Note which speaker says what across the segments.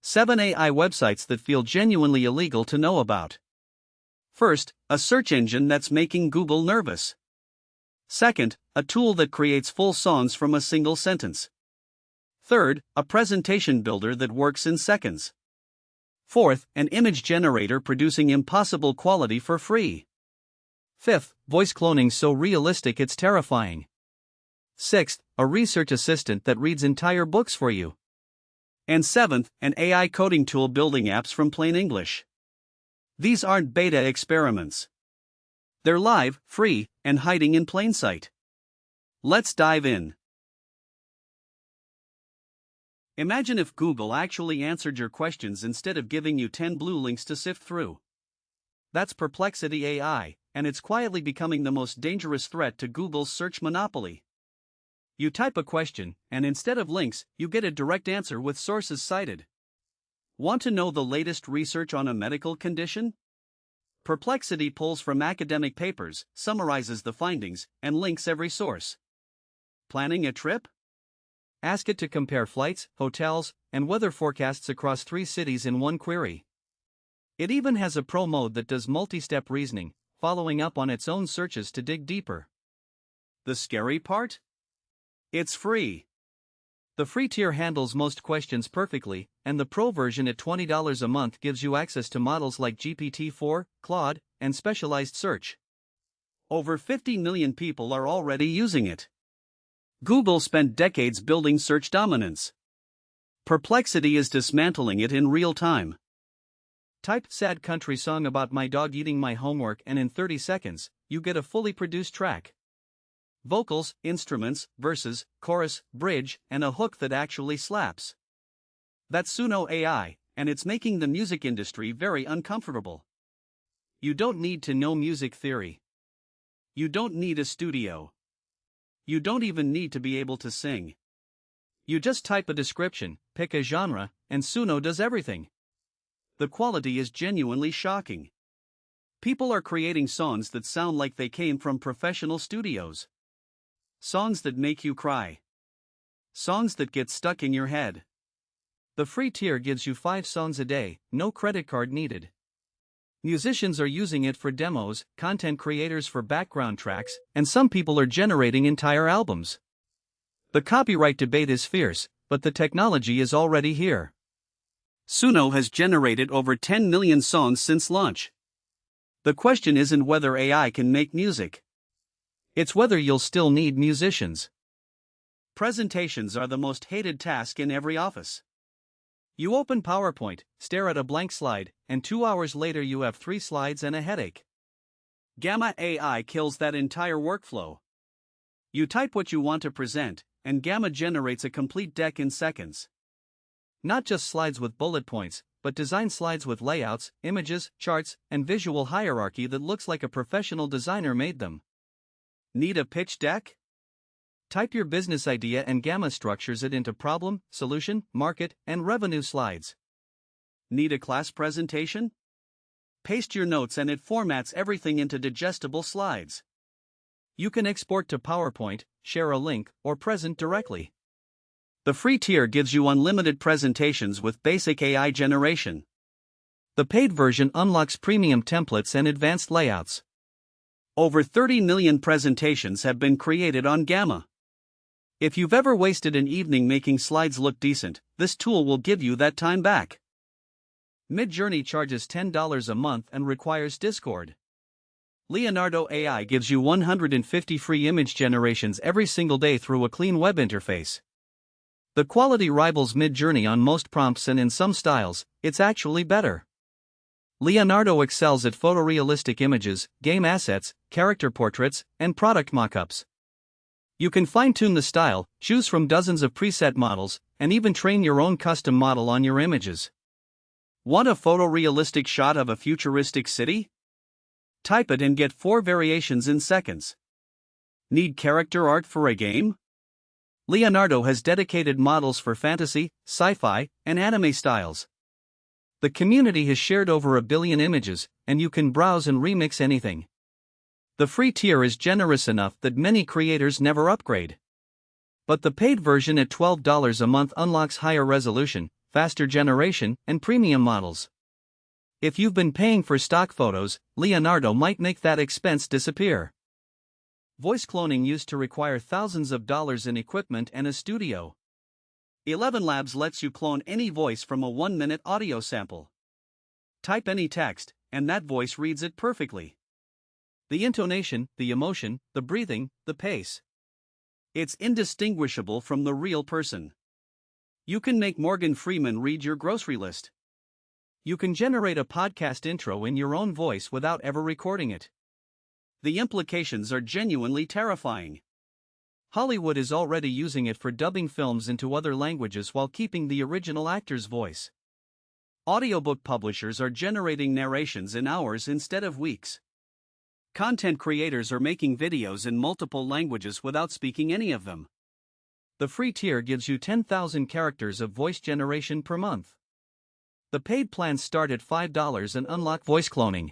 Speaker 1: 7 AI websites that feel genuinely illegal to know about. First, a search engine that's making Google nervous. Second, a tool that creates full songs from a single sentence. Third, a presentation builder that works in seconds. Fourth, an image generator producing impossible quality for free. Fifth, voice cloning so realistic it's terrifying. Sixth, a research assistant that reads entire books for you. And seventh, an AI coding tool building apps from plain English. These aren't beta experiments. They're live, free, and hiding in plain sight. Let's dive in. Imagine if Google actually answered your questions instead of giving you 10 blue links to sift through. That's Perplexity AI, and it's quietly becoming the most dangerous threat to Google's search monopoly. You type a question, and instead of links, you get a direct answer with sources cited. Want to know the latest research on a medical condition? Perplexity pulls from academic papers, summarizes the findings, and links every source. Planning a trip? Ask it to compare flights, hotels, and weather forecasts across 3 cities in one query. It even has a pro mode that does multi-step reasoning, following up on its own searches to dig deeper. The scary part? It's free. The free tier handles most questions perfectly, and the pro version at $20 a month gives you access to models like GPT-4, Claude, and specialized search. Over 50 million people are already using it. Google spent decades building search dominance. Perplexity is dismantling it in real time. Type sad country song about my dog eating my homework, and in 30 seconds, you get a fully produced track. Vocals, instruments, verses, chorus, bridge, and a hook that actually slaps. That's Suno AI, and it's making the music industry very uncomfortable. You don't need to know music theory. You don't need a studio. You don't even need to be able to sing. You just type a description, pick a genre, and Suno does everything. The quality is genuinely shocking. People are creating songs that sound like they came from professional studios. Songs that make you cry. Songs that get stuck in your head. The free tier gives you 5 songs a day, no credit card needed. Musicians are using it for demos, content creators for background tracks, and some people are generating entire albums. The copyright debate is fierce, but the technology is already here. Suno has generated over 10 million songs since launch. The question isn't whether AI can make music. It's whether you'll still need musicians. Presentations are the most hated task in every office. You open PowerPoint, stare at a blank slide, and 2 hours later you have 3 slides and a headache. Gamma AI kills that entire workflow. You type what you want to present, and Gamma generates a complete deck in seconds. Not just slides with bullet points, but design slides with layouts, images, charts, and visual hierarchy that looks like a professional designer made them. Need a pitch deck? Type your business idea and Gamma structures it into problem, solution, market, and revenue slides. Need a class presentation? Paste your notes and it formats everything into digestible slides. You can export to PowerPoint, share a link, or present directly. The free tier gives you unlimited presentations with basic AI generation. The paid version unlocks premium templates and advanced layouts. Over 30 million presentations have been created on Gamma. If you've ever wasted an evening making slides look decent, this tool will give you that time back. Midjourney charges $10 a month and requires Discord. Leonardo AI gives you 150 free image generations every single day through a clean web interface. The quality rivals Midjourney on most prompts, and in some styles, it's actually better. Leonardo excels at photorealistic images, game assets, character portraits, and product mockups. You can fine-tune the style, choose from dozens of preset models, and even train your own custom model on your images. Want a photorealistic shot of a futuristic city? Type it and get 4 variations in seconds. Need character art for a game? Leonardo has dedicated models for fantasy, sci-fi, and anime styles. The community has shared over 1 billion images, and you can browse and remix anything. The free tier is generous enough that many creators never upgrade. But the paid version at $12 a month unlocks higher resolution, faster generation, and premium models. If you've been paying for stock photos, Leonardo might make that expense disappear. Voice cloning used to require thousands of dollars in equipment and a studio. ElevenLabs lets you clone any voice from a 1-minute audio sample. Type any text, and that voice reads it perfectly. The intonation, the emotion, the breathing, the pace. It's indistinguishable from the real person. You can make Morgan Freeman read your grocery list. You can generate a podcast intro in your own voice without ever recording it. The implications are genuinely terrifying. Hollywood is already using it for dubbing films into other languages while keeping the original actor's voice. Audiobook publishers are generating narrations in hours instead of weeks. Content creators are making videos in multiple languages without speaking any of them. The free tier gives you 10,000 characters of voice generation per month. The paid plans start at $5 and unlock voice cloning.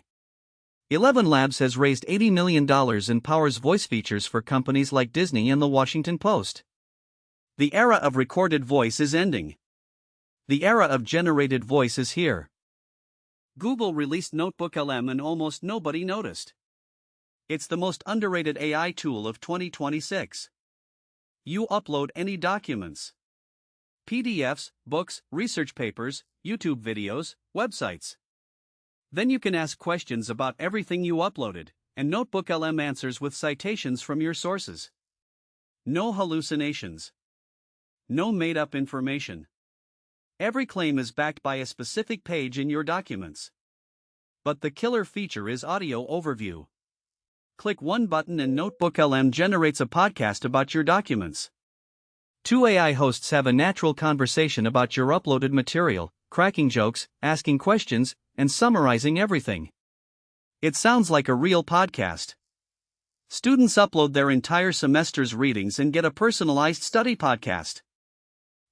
Speaker 1: ElevenLabs has raised $80 million and powers voice features for companies like Disney and the Washington Post. The era of recorded voice is ending. The era of generated voice is here. Google released NotebookLM and almost nobody noticed. It's the most underrated AI tool of 2026. You upload any documents. PDFs, books, research papers, YouTube videos, websites. Then you can ask questions about everything you uploaded, and NotebookLM answers with citations from your sources. No hallucinations. No made-up information. Every claim is backed by a specific page in your documents. But the killer feature is audio overview. Click one button and NotebookLM generates a podcast about your documents. Two AI hosts have a natural conversation about your uploaded material, cracking jokes, asking questions, and summarizing everything. It sounds like a real podcast. Students upload their entire semester's readings and get a personalized study podcast.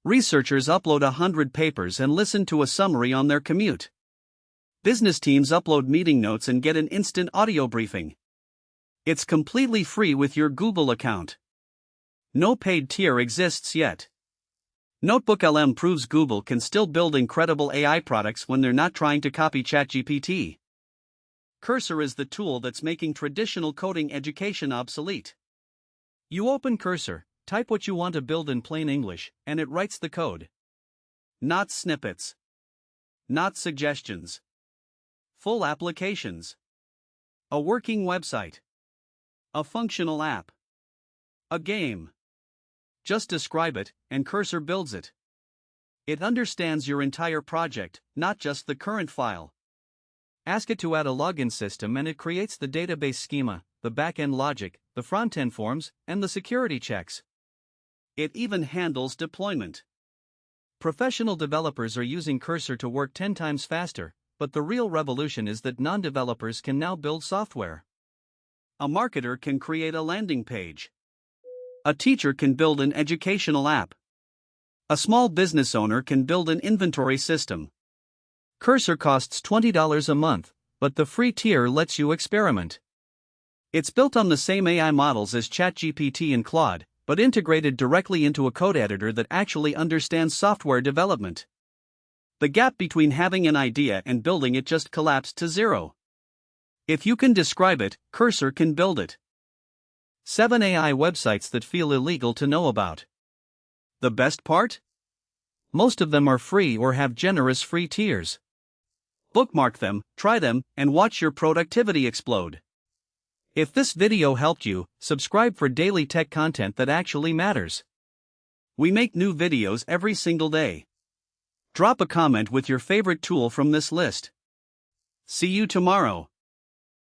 Speaker 1: Researchers upload 100 papers and listen to a summary on their commute. Business teams upload meeting notes and get an instant audio briefing. It's completely free with your Google account. No paid tier exists yet. NotebookLM proves Google can still build incredible AI products when they're not trying to copy ChatGPT. Cursor is the tool that's making traditional coding education obsolete. You open Cursor, type what you want to build in plain English, and it writes the code. Not snippets. Not suggestions. Full applications. A working website. A functional app. A game. Just describe it, and Cursor builds it. It understands your entire project, not just the current file. Ask it to add a login system and it creates the database schema, the backend logic, the frontend forms, and the security checks. It even handles deployment. Professional developers are using Cursor to work 10 times faster, but the real revolution is that non-developers can now build software. A marketer can create a landing page. A teacher can build an educational app. A small business owner can build an inventory system. Cursor costs $20 a month, but the free tier lets you experiment. It's built on the same AI models as ChatGPT and Claude, but integrated directly into a code editor that actually understands software development. The gap between having an idea and building it just collapsed to zero. If you can describe it, Cursor can build it. 7 AI websites that feel illegal to know about. The best part? Most of them are free or have generous free tiers. Bookmark them, try them, and watch your productivity explode. If this video helped you, subscribe for daily tech content that actually matters. We make new videos every single day. Drop a comment with your favorite tool from this list. See you tomorrow.